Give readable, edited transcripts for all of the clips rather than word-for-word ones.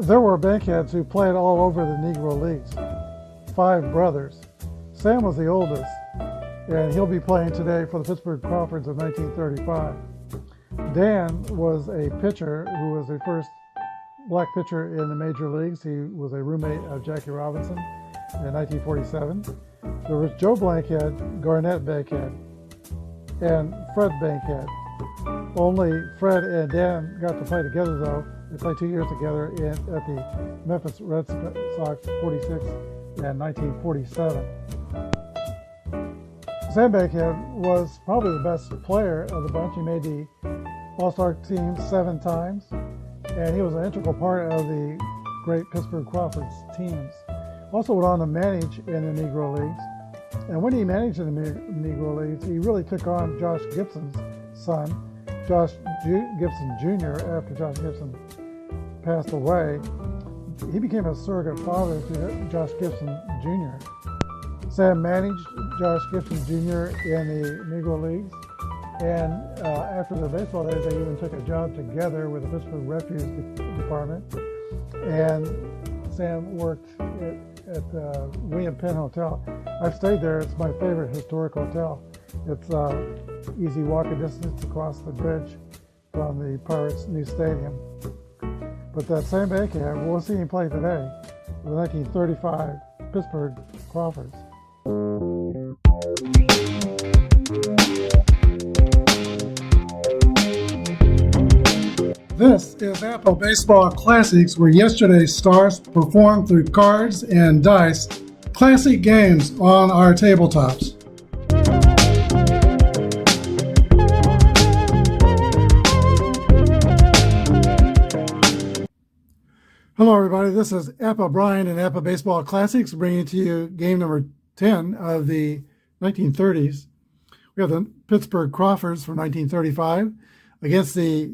There were Bankheads who played all over the Negro Leagues. 5 brothers. Sam was the oldest, and he'll be playing today for the Pittsburgh Crawfords of 1935. Dan was a pitcher who was the first black pitcher in the major leagues. He was a roommate of Jackie Robinson in 1947. There was Joe Blankhead, Garnett Bankhead, and Fred Bankhead. Only Fred and Dan got to play together, though. They played 2 years together at the Memphis Red Sox 46 and 1947. Sam Bankhead was probably the best player of the bunch. He made the All-Star team 7 times, and he was an integral part of the great Pittsburgh Crawfords teams. Also went on to manage in the Negro Leagues. And when he managed in the Negro Leagues, he really took on Josh Gibson's son, Josh Gibson Jr., after Josh Gibson passed away. He became a surrogate father to Josh Gibson Jr. Sam managed Josh Gibson Jr. in the Negro Leagues, and after the baseball days, they even took a job together with the Pittsburgh Refuse Department. And Sam worked at William Penn Hotel. I've stayed there. It's my favorite historic hotel. It's easy walking distance across the bridge from the Pirates' new stadium. But that Sam Bankhead, we'll see him play today, the 1935 Pittsburgh Crawfords. This is Apba Baseball Classics, where yesterday's stars performed through cards and dice, classic games on our tabletops. Hello everybody, this is Apba Brian and Apba Baseball Classics bringing to you game number 10 of the 1930s. We have the Pittsburgh Crawfords from 1935 against the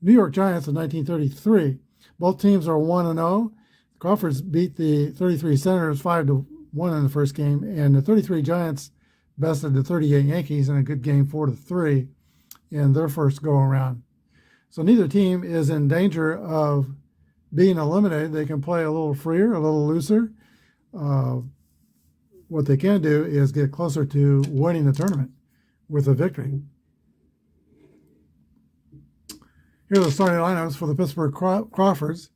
New York Giants of 1933. Both teams are 1-0. Crawfords beat the 33 Senators 5-1 in the first game, and the 33 Giants bested the 38 Yankees in a good game 4-3 in their first go-around. So neither team is in danger of being eliminated. They can play a little freer, a little looser. What they can do is get closer to winning the tournament with a victory. Here are the starting lineups for the Pittsburgh Crawfords.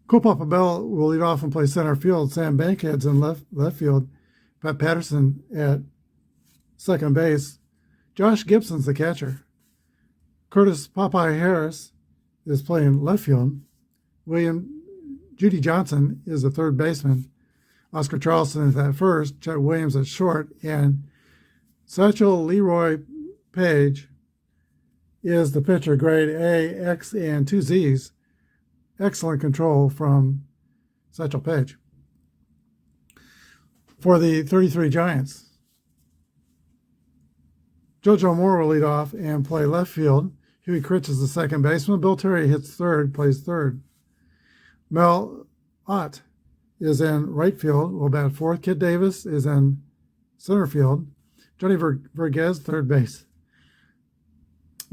Papa Bell will lead off and play center field. Sam Bankhead's in left field. Pat Patterson at second base. Josh Gibson's the catcher. Curtis Popeye Harris is playing left field. Judy Johnson is the third baseman. Oscar Charleston is at first. Chet Williams at short. And Satchel Leroy Page is the pitcher, grade A, X, and 2 Zs. Excellent control from Satchel Page. For the 33 Giants, JoJo Moore will lead off and play left field. Huey Critch is the second baseman. Bill Terry hits third, plays third. Mel Ott is in right field, will bat fourth. Kid Davis is in center field. Johnny Vergez, third base.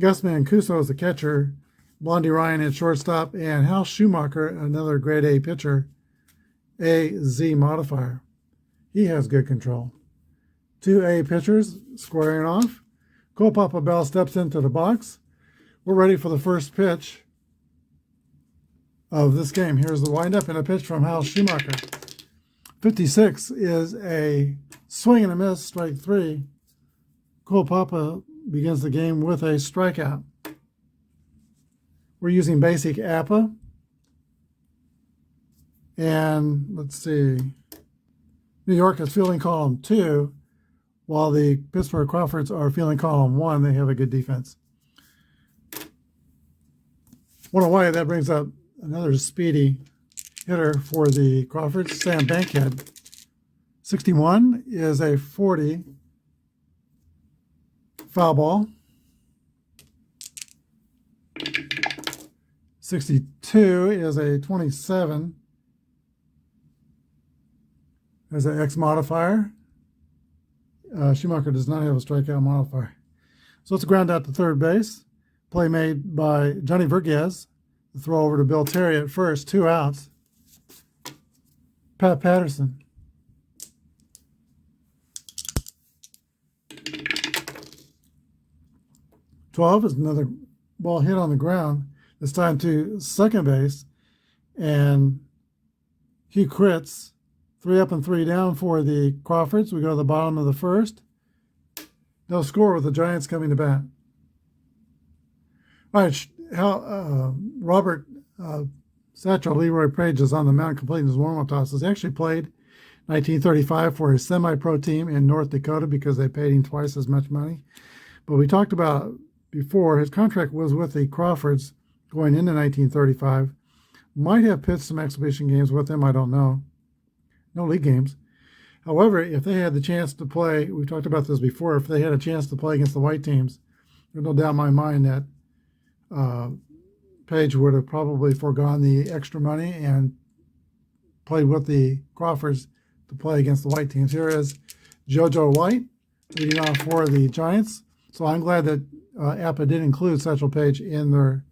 Gus Mancuso is the catcher. Blondie Ryan at shortstop. And Hal Schumacher, another grade A pitcher, AZ modifier. He has good control. 2 A pitchers squaring off. Papa Bell steps into the box. We're ready for the first pitch of this game. Here's the windup and a pitch from Hal Schumacher. 56 is a swing and a miss, strike 3. Papa begins the game with a strikeout. We're using basic Apba. And let's see. New York is fielding column 2, while the Pittsburgh Crawfords are fielding column 1. They have a good defense. 1 away, that brings up another speedy hitter for the Crawfords, Sam Bankhead. 61 is a 40 foul ball. 62 is a 27 as an X modifier. Schumacher does not have a strikeout modifier. So it's a ground out to third base. Play made by Johnny Vergez The throw over to Bill Terry at first, 2 outs. Pat Patterson. "12" is another ball hit on the ground, this time to second base, and Hugh crits. 3 up and 3 down for the Crawfords. We go to the bottom of the first. No score with the Giants coming to bat. All right, Robert Satchel, Leroy Page is on the mound completing his warm-up tosses. He actually played 1935 for a semi-pro team in North Dakota because they paid him twice as much money. But we talked about before, his contract was with the Crawfords going into 1935. Might have pitched some exhibition games with them, I don't know. No league games. However, if they had the chance to play, we talked about this before, if they had a chance to play against the white teams, there's no doubt in my mind that Page would have probably foregone the extra money and played with the Crawfords to play against the white teams. Here is JoJo White leading off for the Giants. So I'm glad that Apba did include Satchel Paige in their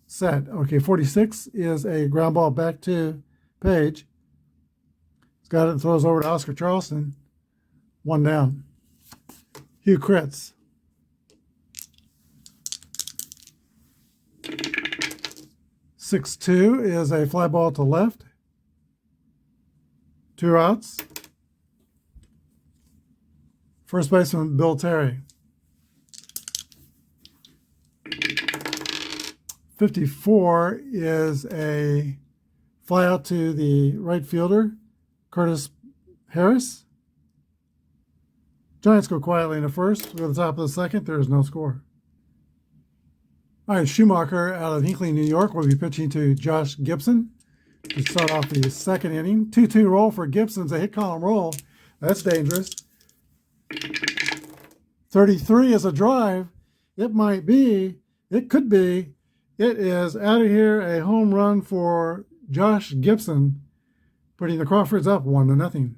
set. Okay, 46 is a ground ball back to Page. He's got it and throws over to Oscar Charleston. 1 down. Hugh crits. "6-2" is a fly ball to left. 2 outs. First baseman Bill Terry. 54 is a fly out to the right fielder, Curtis Harris. Giants go quietly in the first. We go to the top of the second. There is no score. All right, Schumacher out of Hinckley, New York, will be pitching to Josh Gibson to start off the second inning. 2-2 roll for Gibson's a hit column roll. That's dangerous. 33 is a drive. It might be. It could be. It is out of here, a home run for Josh Gibson, putting the Crawfords up 1-0.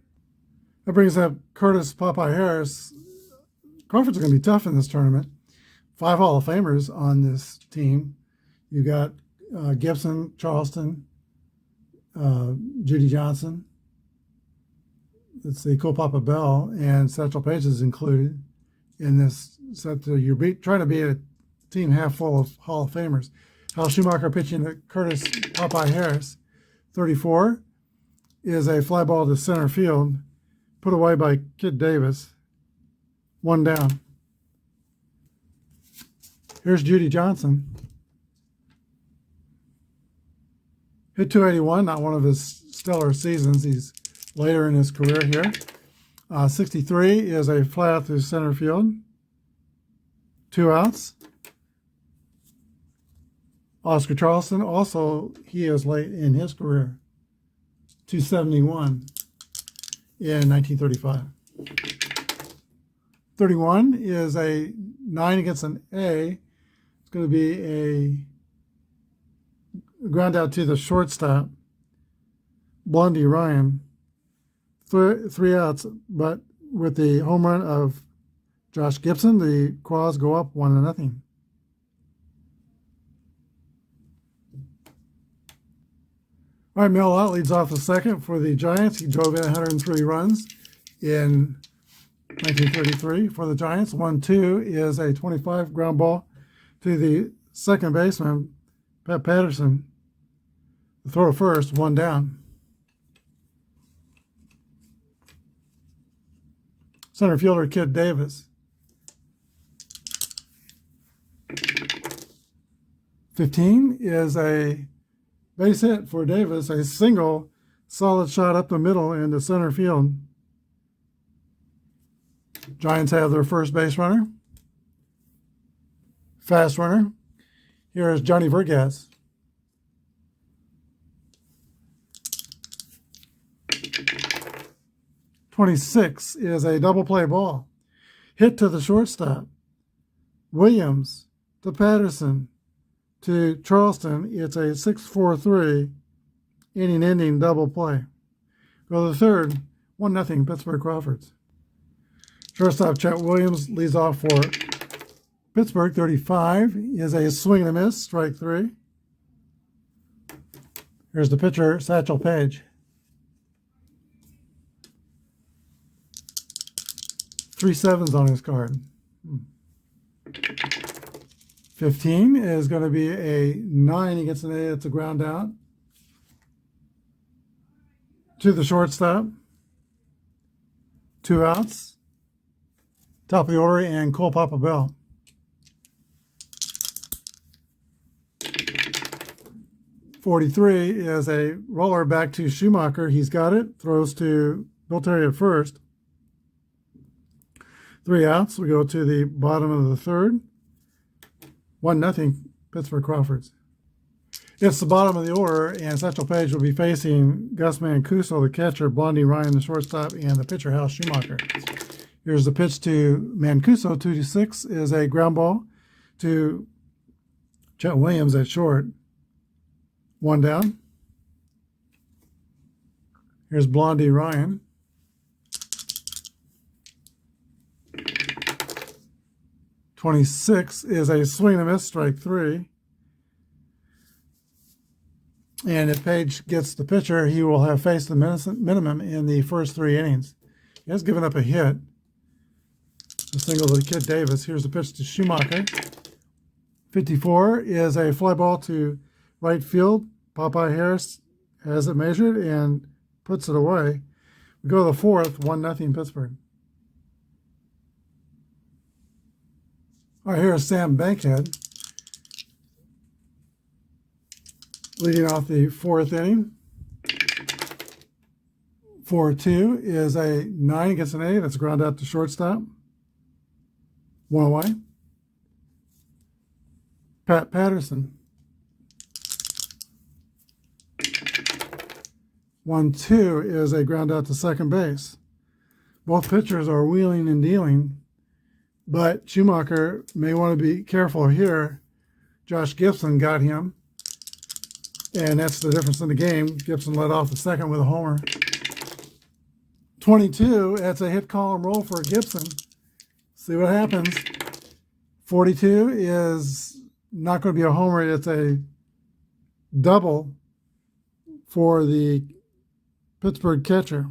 That brings up Curtis Popeye Harris. Crawfords are going to be tough in this tournament. 5 Hall of Famers on this team. You got Gibson, Charleston, Judy Johnson. Let's see, Cole Papa Bell, and Satchel Paige is included in this set. You're trying to be a team half full of Hall of Famers. Hal Schumacher pitching to Curtis Popeye Harris. 34 is a fly ball to center field, put away by Kid Davis. 1 down. Here's Judy Johnson. Hit 281, not one of his stellar seasons. He's later in his career here. 63 is a fly out through center field. 2 outs. Oscar Charleston, also he is late in his career. 271 in 1935. 31 is a 9 against an A. It's going to be a ground out to the shortstop, Blondie Ryan. 3 outs, but with the home run of Josh Gibson, the Craws go up 1-0. All right, Mel Ott leads off the second for the Giants. He drove in 103 runs in 1933 for the Giants. 1-2 is a 25 ground ball to the second baseman, Pat Patterson. The throw first, 1 down. Center fielder, Kid Davis. 15 is a base hit for Davis, a single, solid shot up the middle into center field. Giants have their first base runner. Fast runner. Here is Johnny Vergas. .26 is a double play ball. Hit to the shortstop. Williams to Patterson to Charleston. It's a 6-4-3 inning-ending double play. Go to the third. 1-0 Pittsburgh Crawfords. Shortstop Chet Williams leads off for Pittsburgh. 35 is a swing and a miss, strike 3. Here's the pitcher, Satchel Paige. 3 sevens on his card. 15 is going to be a 9. He gets an A. It's a ground out. To the shortstop. 2 outs. Top of the order, and Cole Papa Bell. 43 is a roller back to Schumacher. He's got it. Throws to Bill Terry at first. 3 outs. We go to the bottom of the third. 1-0 Pittsburgh Crawfords. It's the bottom of the order, and Satchel Paige will be facing Gus Mancuso, the catcher, Blondie Ryan, the shortstop, and the pitcher, Hal Schumacher. Here's the pitch to Mancuso. 2-6 is a ground ball to Chet Williams at short. 1 down. Here's Blondie Ryan. .26 is a swing and a miss, strike 3. And if Paige gets the pitcher, he will have faced the minimum in the first 3 innings. He has given up a hit. A single to Kid Davis. Here's the pitch to Schumacher. 54 is a fly ball to right field. Popeye Harris has it measured and puts it away. We go to the fourth, 1-0 Pittsburgh. All right, here's Sam Bankhead leading off the 4th inning. 4-2 is a 9 against an 8. That's a ground out to shortstop. 1 away. Pat Patterson. 1-2 is a ground out to second base. Both pitchers are wheeling and dealing, but Schumacher may want to be careful here. Josh Gibson got him, and that's the difference in the game. Gibson led off the second with a homer. 22, that's a hit column roll for Gibson. See what happens. 42 is not going to be a homer. It's a double for the Pittsburgh catcher,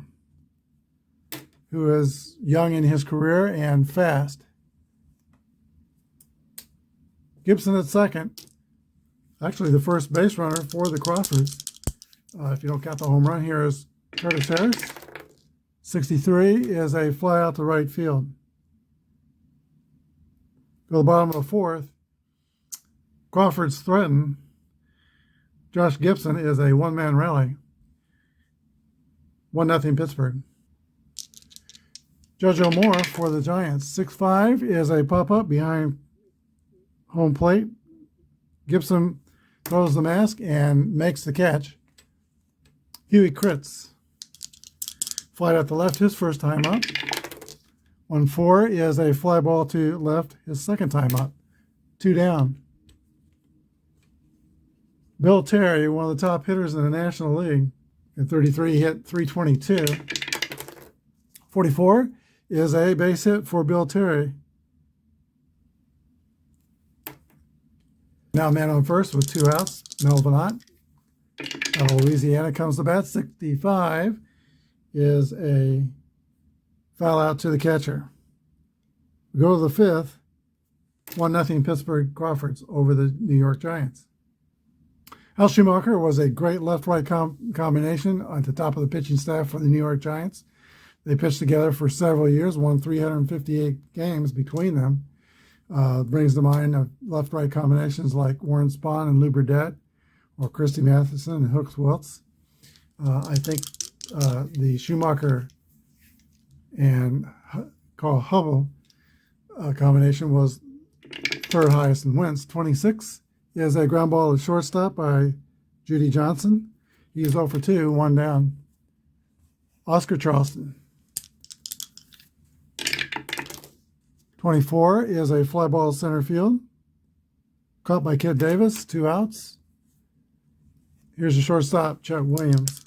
who is young in his career and fast. Gibson at second. Actually, the first base runner for the Crawfords. If you don't count the home run, here is Curtis Harris. 63 is a fly out to right field. Go to the bottom of the 4th. Crawford's threatened. Josh Gibson is a one-man rally. 1-0 Pittsburgh. JoJo Moore for the Giants. 6'5 is a pop-up behind home plate. Gibson throws the mask and makes the catch. Huey Kritz. Fly out to left his first time up. 1-4 is a fly ball to left his second time up. 2 down. Bill Terry, one of the top hitters in the National League. At 33, he hit .322. 44 is a base hit for Bill Terry. Now man on first with 2 outs. Mel Venat out of Louisiana comes to bat. 65 is a foul out to the catcher. We go to the 5th. 1-0 Pittsburgh Crawfords over the New York Giants. Hal Schumacher was a great left-right combination on the top of the pitching staff for the New York Giants. They pitched together for several years, won 358 games between them. Brings to mind left-right combinations like Warren Spahn and Lou Burdett, or Christy Matheson and Hooks Wiltz. I think the Schumacher and Carl Hubble combination was 3rd highest in wins. 26 is a ground ball to shortstop by Judy Johnson. He's 0 for 2, 1 down. Oscar Charleston. 24 is a fly ball to center field. Caught by Kid Davis, 2 outs. Here's the shortstop, Chet Williams.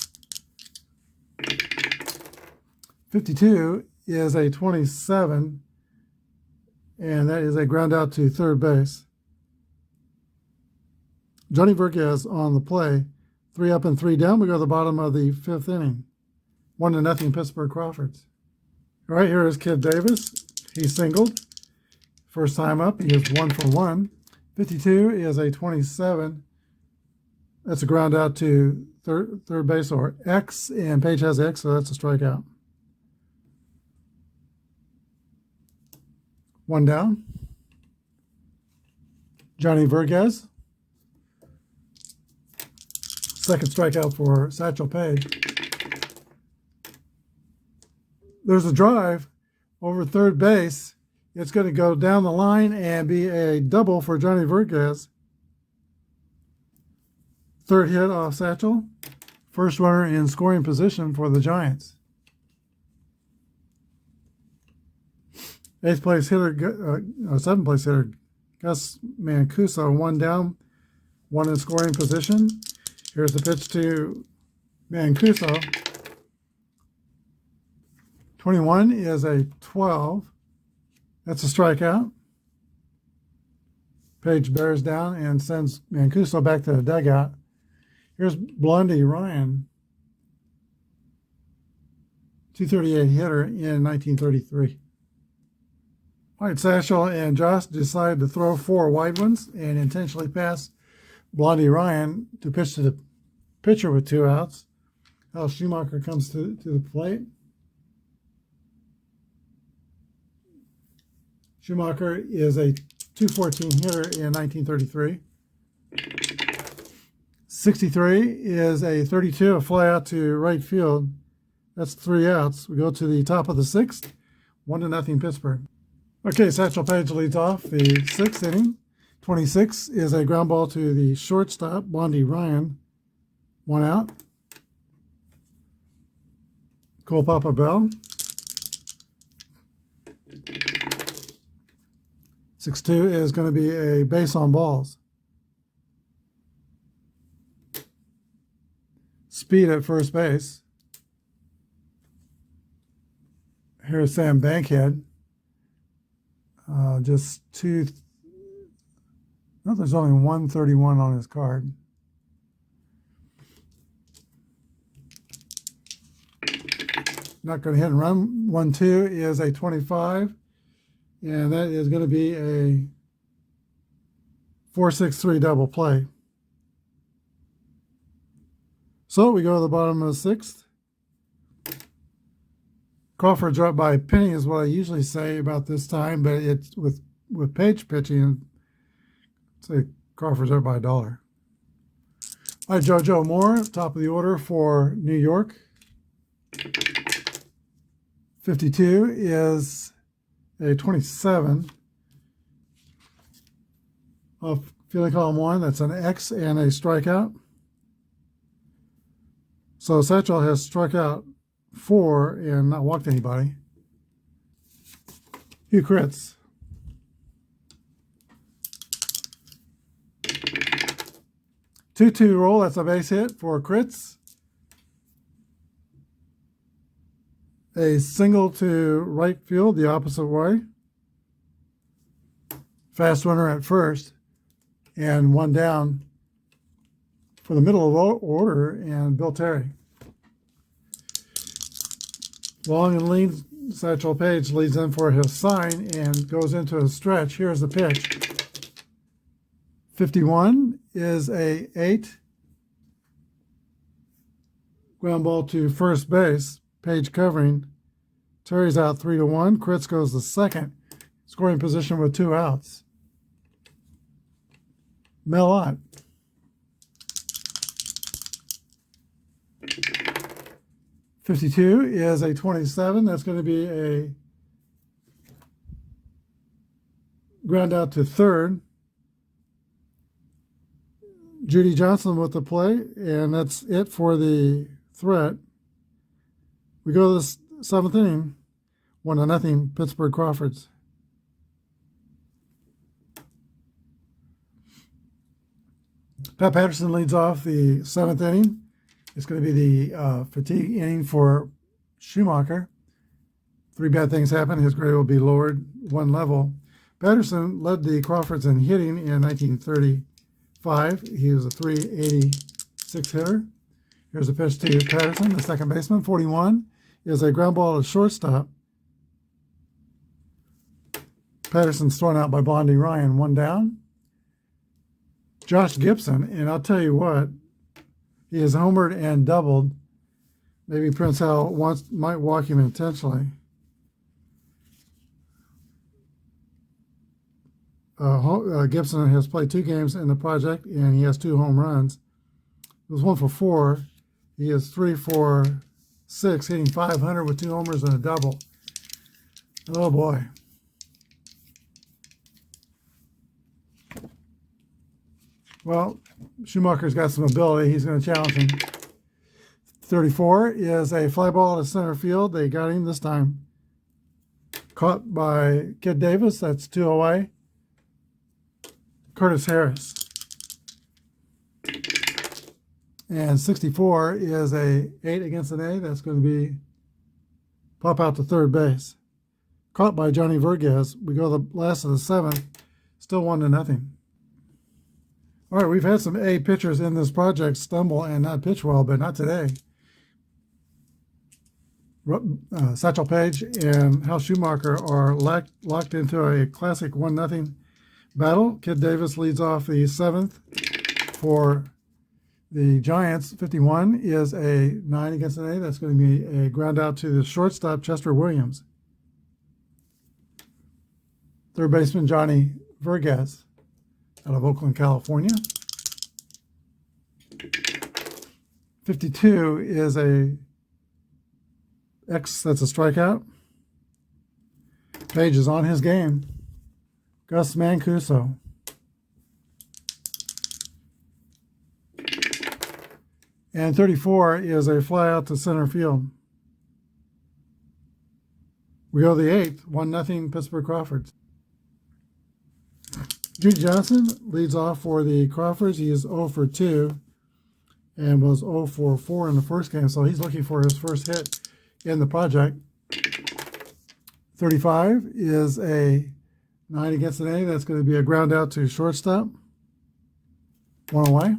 52 is a 27, and that is a ground out to third base. Johnny Verquez on the play. 3 up and 3 down. We go to the bottom of the 5th inning. 1-0 Pittsburgh Crawfords. All right, here is Kid Davis. He singled. First time up, he is 1 for 1. 52 is a 27. That's a ground out to third base or X, and Page has X, so that's a strikeout. 1 down. Johnny Vergez. Second strikeout for Satchel Paige. There's a drive over third base. It's going to go down the line and be a double for Johnny Vergez. Third hit off Satchel. First runner in scoring position for the Giants. 8th place hitter, 7th place hitter, Gus Mancuso, 1 down, 1 in scoring position. Here's the pitch to Mancuso. 21 is a 12. That's a strikeout. Page bears down and sends Mancuso back to the dugout. Here's Blondie Ryan, 238 hitter in 1933. All right, Satchel and Josh decide to throw 4 wide ones and intentionally pass Blondie Ryan to pitch to the pitcher with 2 outs. Hal Schumacher comes to the plate. Schumacher is a 214 hitter in 1933. 63 is a 32, a fly out to right field. That's 3 outs. We go to the top of the 6th, 1-0 Pittsburgh. Okay, Satchel Paige leads off the 6th inning. 26 is a ground ball to the shortstop, Blondie Ryan. 1 out. Cole Papa Bell. 6-2 is going to be a base on balls. Speed at first base. Here's Sam Bankhead. Just 2. No, there's only 131 on his card. Not going to hit and run. 1-2 is a 25. And that is going to be a 4-6-3 double play. So we go to the bottom of the 6th. Crawfords are up by a penny is what I usually say about this time, but it's with Page pitching, say Crawfords are up by $1. All right, JoJo Moore, top of the order for New York. 52 is a 27. Off fielding column 1, that's an X and a strikeout. So Satchel has struck out 4 and not walked anybody. Few crits. Two roll, that's a base hit for crits. A single to right field, the opposite way. Fast runner at first, and 1 down for the middle of order, and Bill Terry. Long and lean, Satchel Paige leads in for his sign and goes into a stretch. Here's the pitch. 51 is a 8. Ground ball to first base. Paige covering. Terry's out 3-1. Kritz goes to second. Scoring position with 2 outs. Mel Ott. 52 is a 27. That's going to be a ground out to third. Judy Johnson with the play, and that's it for the threat. We go to the 7th inning, 1-0 Pittsburgh Crawfords. Pat Patterson leads off the 7th inning. It's going to be the fatigue inning for Schumacher. 3 bad things happen. His grade will be lowered 1 level. Patterson led the Crawfords in hitting in 1935. He was a .380 6-hitter. Here's a pitch to Patterson, the second baseman. 41 is a ground ball to shortstop. Patterson's thrown out by Blondie Ryan, 1 down. Josh Gibson, and I'll tell you what, he has homered and doubled. Maybe Prince Hal might walk him intentionally. Gibson has played 2 games in the project, and he has 2 home runs. It was 1 for 4. He is 3 for 6, hitting .500 with 2 homers and a double. Oh boy. Well, Schumacher's got some ability. He's going to challenge him. 34 is a fly ball to center field. They got him this time. Caught by Kid Davis. That's 2 away. Curtis Harris. And 64 is a 8 against an A. That's going to be pop out to third base. Caught by Johnny Vergez. We go the last of the 7th. Still 1-0. All right, we've had some A pitchers in this project stumble and not pitch well, but not today. Satchel Paige and Hal Schumacher are locked into a classic 1-0 battle. Kid Davis leads off the 7th for the Giants. 51 is a 9 against an A. That's going to be a ground out to the shortstop, Chester Williams. Third baseman, Johnny Vergez, out of Oakland, California. 52 is a X, that's a strikeout. Page is on his game. Gus Mancuso. And 34 is a fly out to center field. We go the 8th, 1-0 Pittsburgh Crawfords. Jude Johnson leads off for the Crawfords. He is 0 for 2 and was 0 for 4 in the first game, so he's looking for his first hit in the project. 35 is a 9 against an A. That's going to be a ground out to shortstop. 1 away.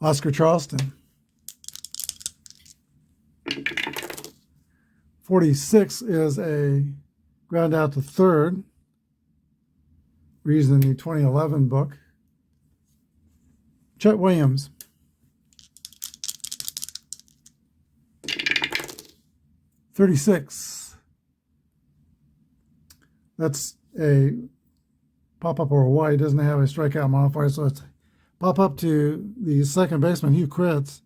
Oscar Charleston. 46 is a ground out to third. Reason in the 2011 book. Chet Williams. 36. That's a pop-up or a Y. It doesn't have a strikeout modifier, so it's pop-up to the second baseman, Hugh Kritz,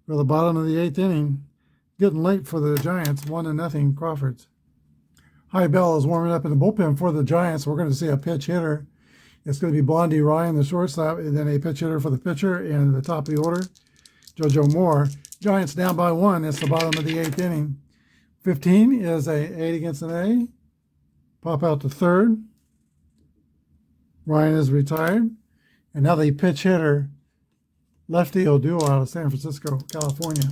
for the bottom of the 8th inning. Getting late for the Giants, 1-0 Crawfords. High Bell is warming up in the bullpen for the Giants. We're going to see a pitch hitter. It's going to be Blondie Ryan, the shortstop, and then a pitch hitter for the pitcher. And at the top of the order, JoJo Moore. Giants down by 1. It's the bottom of the 8th inning. 15 is a 8 against an A. Pop out to third. Ryan is retired. And now the pitch hitter, lefty O'Doul out of San Francisco, California.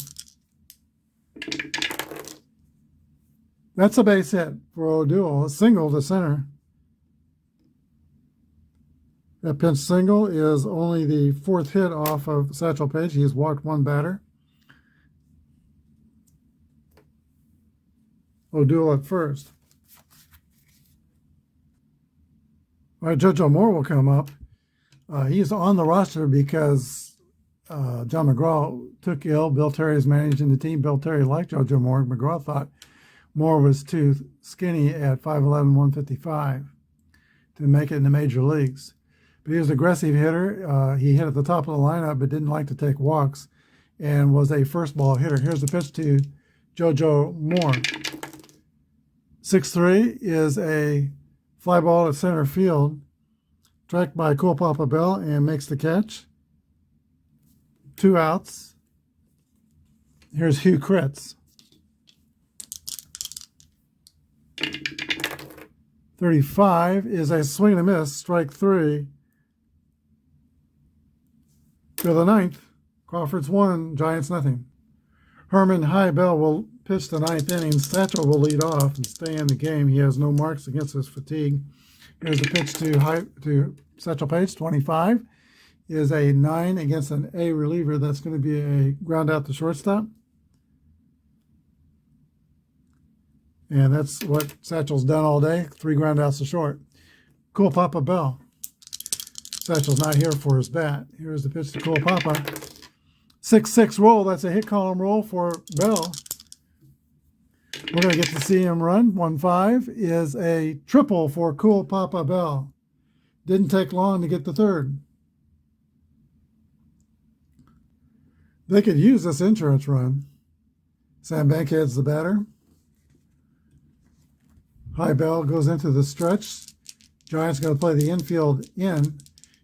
That's a base hit for O'Doul, a single to center. That pinch single is only the 4th hit off of Satchel Paige. He's walked 1 batter. O'Doul at first. All right, JoJo Moore will come up. He's on the roster because John McGraw took ill. Bill Terry is managing the team. Bill Terry liked JoJo Moore. McGraw thought Moore was too skinny at 5'11", 155 to make it in the major leagues. But he was an aggressive hitter. He hit at the top of the lineup but didn't like to take walks and was a first ball hitter. Here's the pitch to JoJo Moore. 6'3" is a fly ball at center field, tracked by Cool Papa Bell, and makes the catch. 2 outs. Here's Hugh Kritz. 35 is a swing and a miss, strike 3. To the 9th, Crawfords 1, Giants nothing. Herman High Bell will pitch the 9th inning. Satchel will lead off and stay in the game. He has no marks against his fatigue. Here's the pitch to Satchel Paige, 25, is a 9 against an A reliever. That's going to be a ground out to shortstop. And that's what Satchel's done all day. 3 ground outs to short. Cool Papa Bell. Satchel's not here for his bat. Here's the pitch to Cool Papa. 6-6 roll. That's a hit column roll for Bell. We're going to get to see him run. 1-5 is a triple for Cool Papa Bell. Didn't take long to get the third. They could use this insurance run. Sam Bankhead's the batter. High Bell goes into the stretch. Giants going to play the infield in.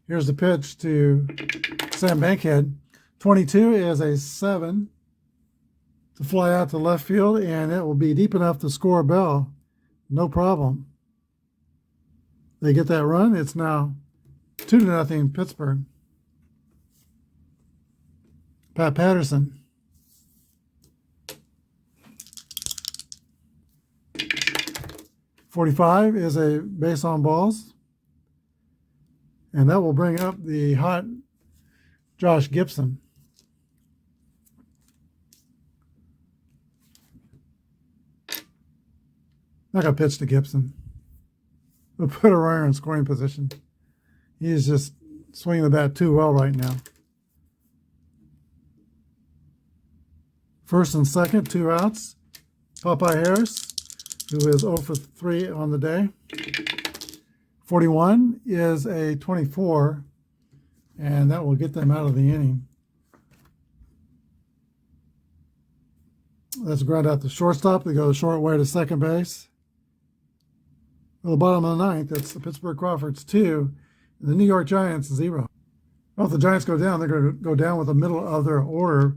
Here's the pitch to Sam Bankhead. 22 is a 7 to fly out to left field, and it will be deep enough to score Bell. No problem. They get that run. It's now 2-0 Pittsburgh. Pat Patterson. .45 is a base on balls. And that will bring up the hot Josh Gibson. Not going to pitch to Gibson. We'll put a runner in scoring position. He's just swinging the bat too well right now. First and second, 2 outs. Popeye Harris, who is 0 for 3 on the day. 41 is a 24, and that will get them out of the inning. That's a ground out to shortstop. They go the short way to second base. At the bottom of the ninth, that's the Pittsburgh Crawfords 2, and the New York Giants 0. Well, if the Giants go down, they're going to go down with the middle of their order.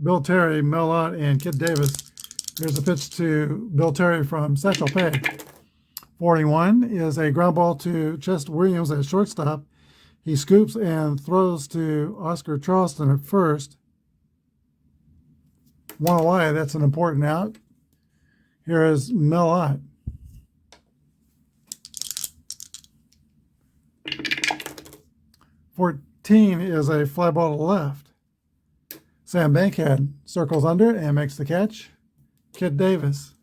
Bill Terry, Mel Ott, and Kid Davis. Here's a pitch to Bill Terry from Satchel Paige. 41 is a ground ball to Chester Williams at shortstop. He scoops and throws to Oscar Charleston at first. 1 away, that's an important out. Here is Mel Ott. .14 is a fly ball to left. Sam Bankhead circles under and makes the catch. Kid Davis.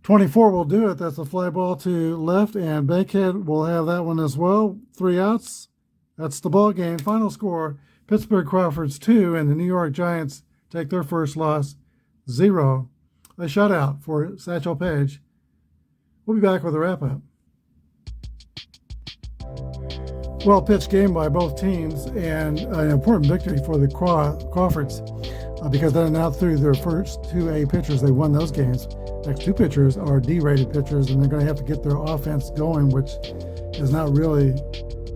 .24 will do it. That's a fly ball to left, and Bankhead will have that one as well. 3 outs. That's the ball game. Final score, Pittsburgh Crawfords 2, and the New York Giants take their first loss, 0. A shutout for Satchel Paige. We'll be back with a wrap-up. Well-pitched game by both teams, and an important victory for the Crawfords because they're now through their first 2A pitchers. They won those games. Next 2 pitchers are D-rated pitchers, and they're going to have to get their offense going, which is not really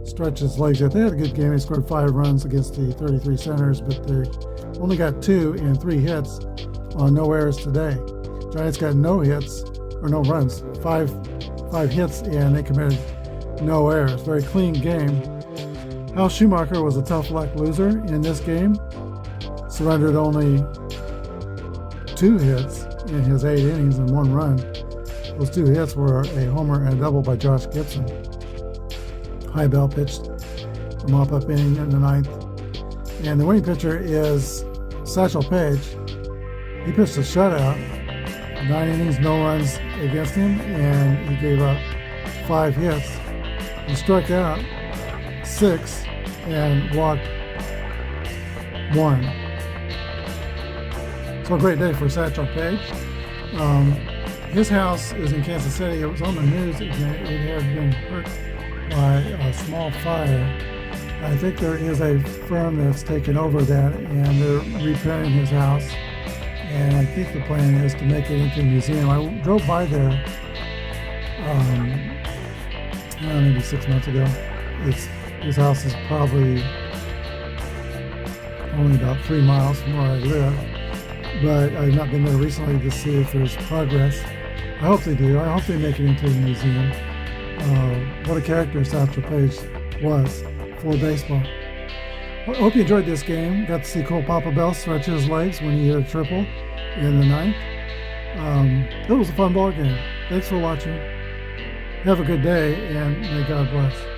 stretch its legs yet. They had a good game. They scored 5 runs against the 33 Senators, but they only got 2 and 3 hits on no errors today. Giants got no hits, or no runs, 5 hits, and they committed no errors. Very clean game. Hal Schumacher was a tough luck loser in this game. Surrendered only 2 hits in his 8 innings and 1 run. Those 2 hits were a homer and a double by Josh Gibson. High Bell pitched a mop-up inning in the 9th. And the winning pitcher is Satchel Paige. He pitched a shutout. 9 innings, no runs against him, and he gave up 5 hits. He struck out 6 and walked 1. So a great day for Satchel Paige. His house is in Kansas City. It was on the news. It had been hurt by a small fire. I think there is a firm that's taken over that, and they're repairing his house. And I think the plan is to make it into a museum. I drove by there maybe 6 months ago. His house is probably only about 3 miles from where I live, but I've not been there recently to see if there's progress. I hope they do. I hope they make it into a museum. What a character Satchel Paige was for baseball. I hope you enjoyed this game. Got to see Cole Papa Bell stretch his legs when he hit a triple in the 9th. It was a fun ball game. Thanks for watching. Have a good day, and may God bless.